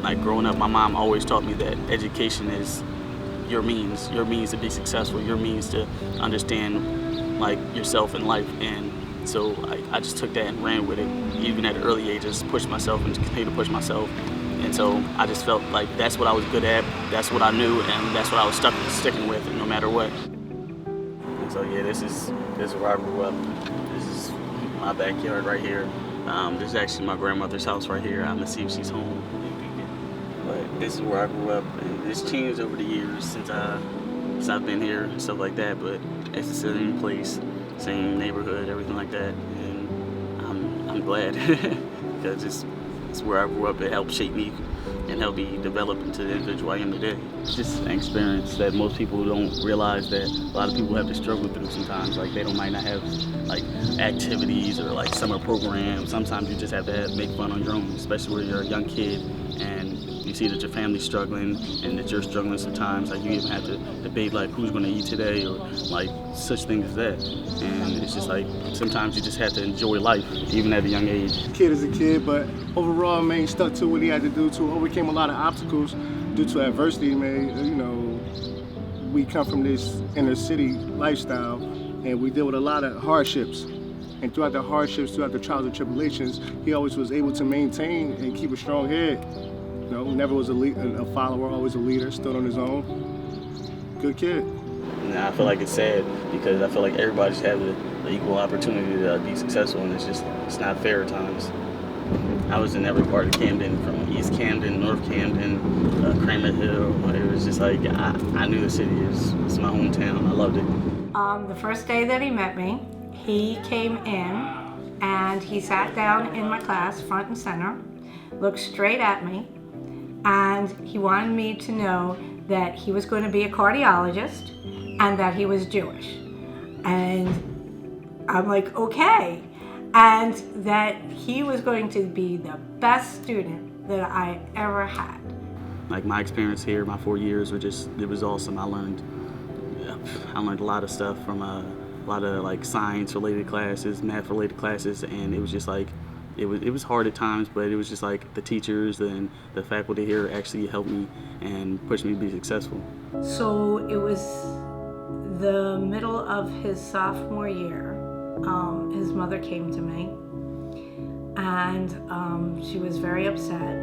like growing up, my mom always taught me that education is your means to be successful, your means to understand like yourself in life. And so I just took that and ran with it. Even at an early age, just pushed myself and continue to push myself. And so I just felt like that's what I was good at, that's what I knew, and that's what I was sticking with no matter what. And so yeah, this is where I grew up. This is my backyard right here. This is actually my grandmother's house right here. I'm gonna see if she's home. But this is where I grew up. And it's changed over the years since I've been here and stuff like that. But it's the same place, same neighborhood, everything like that. And I'm glad because it's where I grew up. It helped shape me and help me develop into the individual I am today. It's just an experience that most people don't realize that a lot of people have to struggle through sometimes. Like they might not have like activities or like summer programs. Sometimes you just have to make fun on your own, especially when you're a young kid and you see that your family's struggling and that you're struggling sometimes. Like you even have to debate like who's gonna eat today or like such things as that. And it's just like sometimes you just have to enjoy life even at a young age. Kid is a kid, but overall, man, he stuck to what he had to do to overcame a lot of obstacles due to adversity, man. You know, we come from this inner city lifestyle and we deal with a lot of hardships. And throughout the hardships, throughout the trials and tribulations, he always was able to maintain and keep a strong head. You know, never was a follower, always a leader, stood on his own. Good kid. And I feel like it's sad because I feel like everybody should have the equal opportunity to be successful, and it's not fair at times. I was in every part of Camden, from East Camden, North Camden, Cramer Hill. It was just like, I knew the city. It's my hometown. I loved it. The first day that he met me, he came in and he sat down in my class, front and center, looked straight at me, and he wanted me to know that he was going to be a cardiologist and that he was Jewish. And I'm like, okay. And that he was going to be the best student that I ever had. Like my experience here, my 4 years it was awesome. I learned a lot of stuff from a lot of like science related classes, math related classes, and it was just like, it was hard at times, but it was just like the teachers and the faculty here actually helped me and pushed me to be successful. So it was the middle of his sophomore year. His mother came to me and she was very upset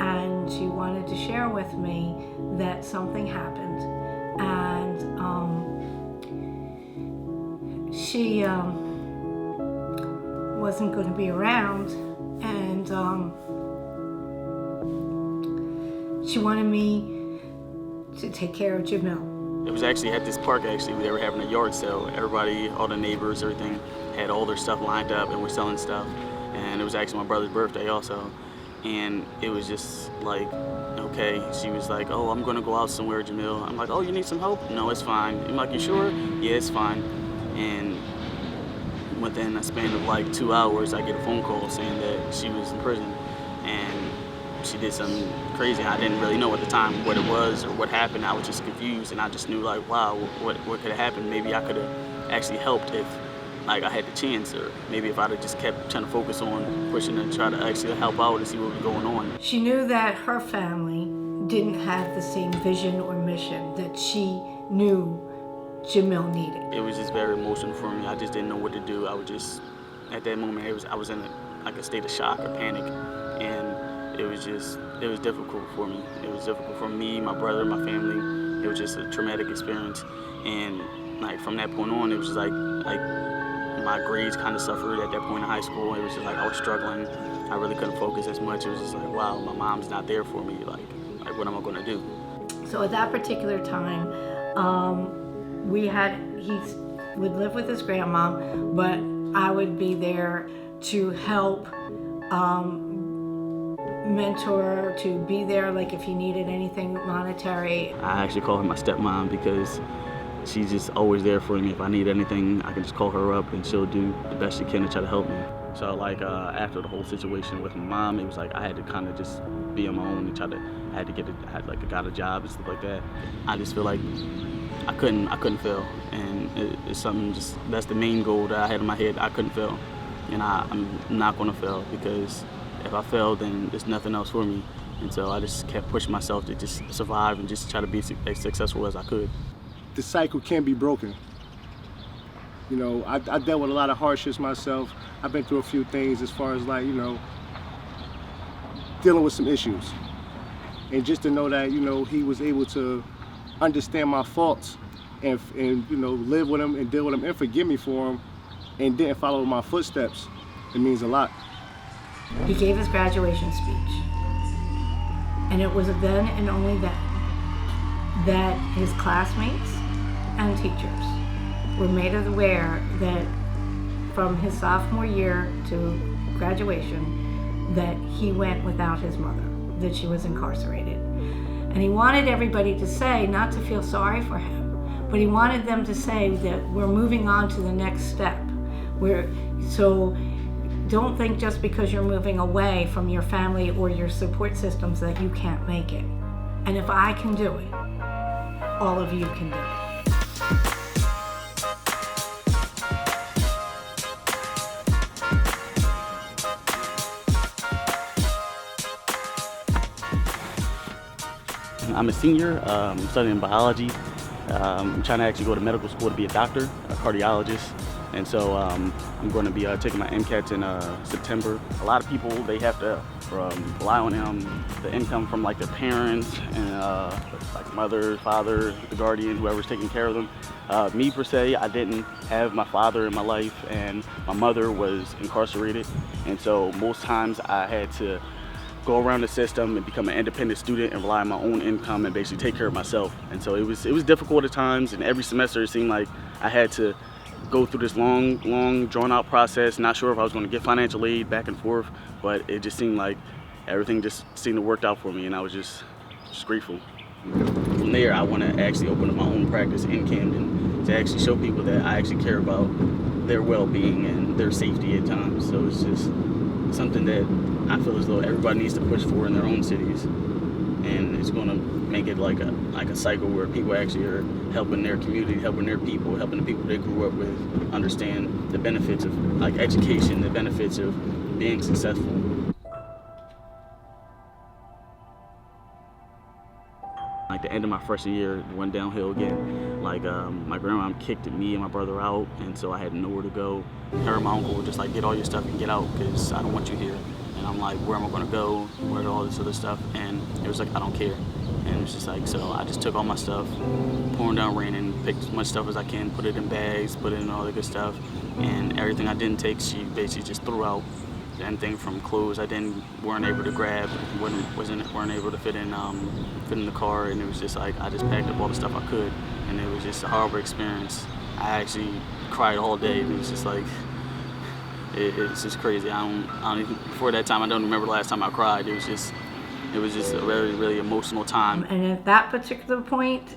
and she wanted to share with me that something happened, and she wasn't going to be around, and she wanted me to take care of Jamil. It was actually at this park, actually, they were having a yard sale. Everybody, all the neighbors, everything, had all their stuff lined up and were selling stuff. And it was actually my brother's birthday also. And it was just like, okay, she was like, oh, I'm gonna go out somewhere, Jamil. I'm like, oh, you need some help? No, it's fine. I'm like, you sure? Yeah, it's fine. And within a span of like 2 hours, I get a phone call saying that she was in prison. And she did something crazy. I didn't really know at the time what it was or what happened. I was just confused, and I just knew like, wow, what could have happened? Maybe I could have actually helped if like I had the chance, or maybe if I'd have just kept trying to focus on pushing and try to actually help out and see what was going on. She knew that her family didn't have the same vision or mission that she knew Jamil needed. It was just very emotional for me. I just didn't know what to do. I was just, at that moment, I was in a state of shock or panic, and it was difficult for me. It was difficult for me, my brother, my family. It was just a traumatic experience. And like from that point on, it was just like my grades kind of suffered at that point in high school. It was just like I was struggling. I really couldn't focus as much. It was just like, wow, my mom's not there for me. Like what am I gonna do? So at that particular time, he would live with his grandma, but I would be there to help mentor, to be there like if he needed anything monetary. I actually call her my stepmom because she's just always there for me. If I need anything, I can just call her up and she'll do the best she can to try to help me. So like after the whole situation with my mom, it was like I had to kind of just be on my own and I got a job and stuff like that. I just feel like I couldn't fail, and it's something that's the main goal that I had in my head. I couldn't fail, and I'm not gonna fail, because if I fail, then there's nothing else for me. And so I just kept pushing myself to just survive and just try to be as successful as I could. The cycle can be broken. You know, I dealt with a lot of hardships myself. I've been through a few things as far as like, you know, dealing with some issues. And just to know that, you know, he was able to understand my faults and you know, live with them and deal with them and forgive me for them and didn't follow my footsteps, it means a lot. He gave his graduation speech. And it was then and only then that his classmates and teachers were made aware that from his sophomore year to graduation, that he went without his mother, that she was incarcerated. And he wanted everybody to say, not to feel sorry for him, but he wanted them to say that we're moving on to the next step. So don't think just because you're moving away from your family or your support systems that you can't make it. And if I can do it, all of you can do it. I'm a senior, studying biology. I'm trying to actually go to medical school to be a doctor, a cardiologist. And so I'm going to be taking my MCATs in September. A lot of people, they have to rely on the income from like their parents and like mother, father, the guardian, whoever's taking care of them. Me per se, I didn't have my father in my life, and my mother was incarcerated. And so most times I had to go around the system and become an independent student and rely on my own income and basically take care of myself. And so it was difficult at times, and every semester it seemed like I had to go through this long, drawn-out process, not sure if I was going to get financial aid back and forth, but it just seemed like everything just seemed to work out for me, and I was just grateful. From there, I want to actually open up my own practice in Camden to actually show people that I actually care about their well-being and their safety at times. So it's just something that I feel as though everybody needs to push for in their own cities, and it's going to make it like a cycle where people actually are helping their community, helping their people, helping the people they grew up with understand the benefits of like education, the benefits of being successful. Like the end of my freshman year, it went downhill again. Like my grandma kicked me and my brother out, and so I had nowhere to go. Her and my uncle were just like, get all your stuff and get out, because I don't want you here. And I'm like, where am I gonna go? Where all this other stuff? And it was like, I don't care. And it was just like, so I just took all my stuff, pouring down raining, picked as much stuff as I can, put it in bags, put it in all the good stuff. And everything I didn't take, she basically just threw out. Anything from clothes I weren't able to grab, weren't able to fit in the car, and it was just like I just packed up all the stuff I could, and it was just a horrible experience. I actually cried all day, and it was just like it's just crazy. I don't even, before that time, I don't remember the last time I cried. It was just a very, really emotional time. And at that particular point,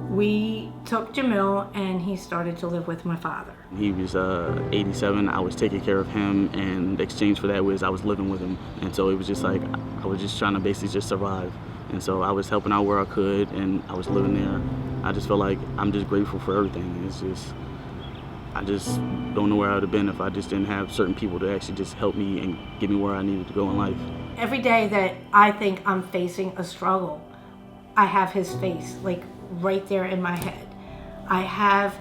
we took Jamil and he started to live with my father. He was 87. I was taking care of him, and the exchange for that was I was living with him. And so it was just like I was just trying to basically just survive. And so I was helping out where I could, and I was living there. I just felt like I'm just grateful for everything. It's just, I just don't know where I would have been if I just didn't have certain people to actually just help me and get me where I needed to go in life. Every day that I think I'm facing a struggle, I have his face, like right there in my head. I have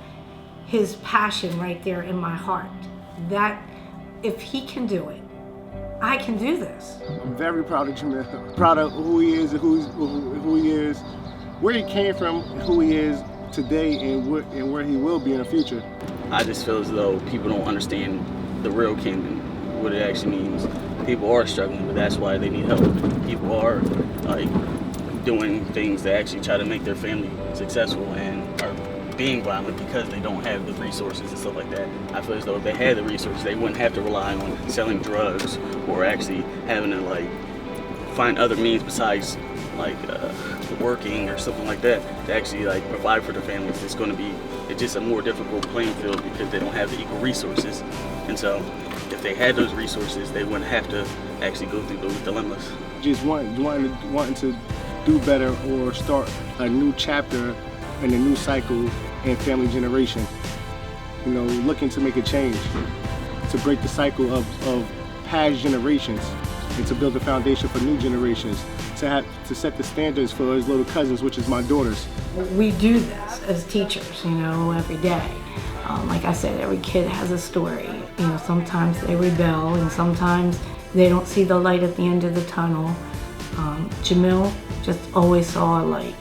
his passion right there in my heart. That if he can do it, I can do this. I'm very proud of Jamil, proud of who he is and who he is, where he came from, who he is today, and where he will be in the future. I just feel as though people don't understand the real Camden, what it actually means. People are struggling, but that's why they need help. People are like doing things that actually try to make their family successful and are being violent because they don't have the resources and stuff like that. I feel as though if they had the resources, they wouldn't have to rely on selling drugs or actually having to like find other means besides like working or something like that to actually like provide for their families. It's just a more difficult playing field because they don't have the equal resources. And so if they had those resources, they wouldn't have to actually go through those dilemmas. Just wanting to do better or start a new chapter in a new cycle in family generation. You know, looking to make a change, to break the cycle of past generations and to build a foundation for new generations, to set the standards for his little cousins, which is my daughters. We do this as teachers, every day. Like I said, every kid has a story. Sometimes they rebel and sometimes they don't see the light at the end of the tunnel. Jamil just always saw a light,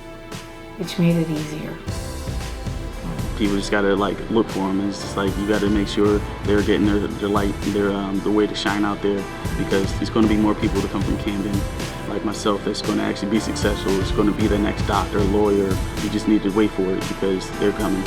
which made it easier. People just gotta look for them. It's just you gotta make sure they're getting their light, the way to shine out there, because there's gonna be more people to come from Camden, like myself, that's gonna actually be successful. It's gonna be the next doctor, lawyer. You just need to wait for it because they're coming.